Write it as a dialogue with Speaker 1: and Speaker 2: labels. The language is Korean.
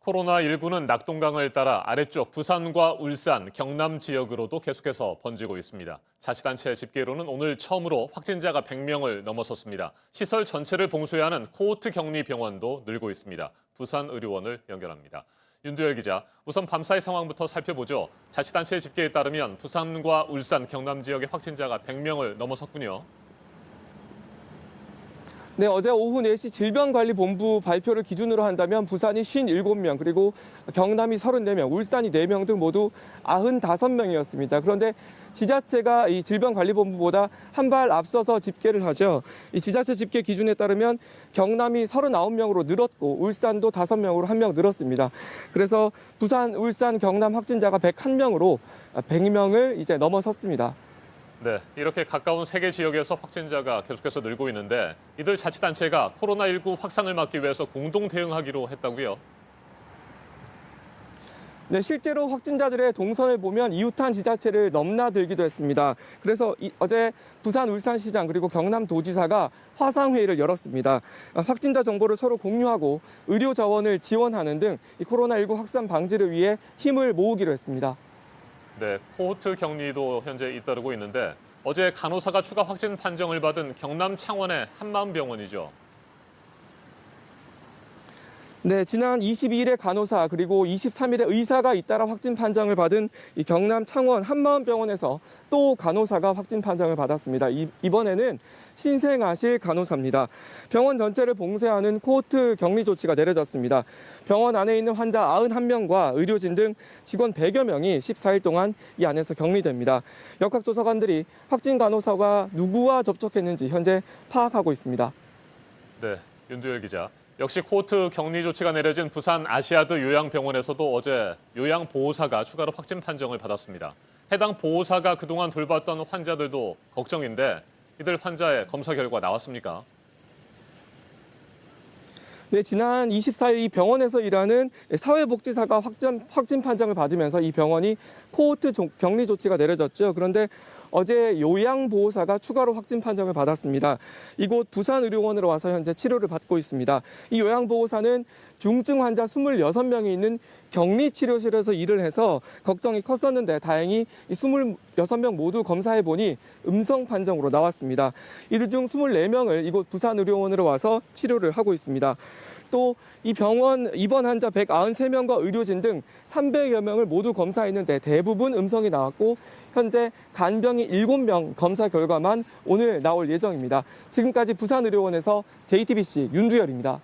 Speaker 1: 코로나19는 낙동강을 따라 아래쪽 부산과 울산, 경남 지역으로도 계속해서 번지고 있습니다. 자치단체 집계로는 오늘 처음으로 확진자가 100명을 넘어섰습니다. 시설 전체를 봉쇄하는 코호트 격리 병원도 늘고 있습니다. 부산 의료원을 연결합니다. 윤두열 기자, 우선 밤사이 상황부터 살펴보죠. 자치단체 집계에 따르면 부산과 울산, 경남 지역의 확진자가 100명을 넘어섰군요.
Speaker 2: 네, 어제 오후 4시 질병관리본부 발표를 기준으로 한다면 부산이 57명, 그리고 경남이 34명, 울산이 4명 등 모두 95명이었습니다. 그런데 지자체가 이 질병관리본부보다 한 발 앞서서 집계를 하죠. 이 지자체 집계 기준에 따르면 경남이 39명으로 늘었고 울산도 5명으로 1명 늘었습니다. 그래서 부산, 울산, 경남 확진자가 101명으로 100명을 이제 넘어섰습니다.
Speaker 1: 네, 이렇게 가까운 세 개 지역에서 확진자가 계속해서 늘고 있는데 이들 자치단체가 코로나19 확산을 막기 위해서 공동 대응하기로 했다고요?
Speaker 2: 네, 실제로 확진자들의 동선을 보면 이웃한 지자체를 넘나들기도 했습니다. 그래서 어제 부산 울산시장 그리고 경남도지사가 화상회의를 열었습니다. 확진자 정보를 서로 공유하고 의료 자원을 지원하는 등 이 코로나19 확산 방지를 위해 힘을 모으기로 했습니다.
Speaker 1: 네, 코호트 격리도 현재 잇따르고 있는데 어제 간호사가 추가 확진 판정을 받은 경남 창원의 한마음병원이죠.
Speaker 2: 네, 지난 22일에 간호사 그리고 23일에 의사가 잇따라 확진 판정을 받은 이 경남 창원 한마음병원에서 또 간호사가 확진 판정을 받았습니다. 이번에는 신생아실 간호사입니다. 병원 전체를 봉쇄하는 코호트 격리 조치가 내려졌습니다. 병원 안에 있는 환자 91명과 의료진 등 직원 100여 명이 14일 동안 이 안에서 격리됩니다. 역학조사관들이 확진 간호사가 누구와 접촉했는지 현재 파악하고 있습니다.
Speaker 1: 네, 윤두열 기자. 역시 코호트 격리 조치가 내려진 부산 아시아드 요양병원에서도 어제 요양보호사가 추가로 확진 판정을 받았습니다. 해당 보호사가 그동안 돌봤던 환자들도 걱정인데 이들 환자의 검사 결과 나왔습니까?
Speaker 2: 네, 지난 24일 이 병원에서 일하는 사회복지사가 확진 판정을 받으면서 이 병원이 코호트 격리 조치가 내려졌죠. 그런데 어제 요양보호사가 추가로 확진 판정을 받았습니다. 이곳 부산의료원으로 와서 현재 치료를 받고 있습니다. 이 요양보호사는 중증 환자 26명이 있는 격리치료실에서 일을 해서 걱정이 컸었는데 다행히 이 26명 모두 검사해보니 음성 판정으로 나왔습니다. 이들 중 24명을 이곳 부산의료원으로 와서 치료를 하고 있습니다. 또 이 병원 입원 환자 193명과 의료진 등 300여 명을 모두 검사했는데 대부분 음성이 나왔고 현재 간병인 7명 검사 결과만 오늘 나올 예정입니다. 지금까지 부산의료원에서 JTBC 윤두열입니다.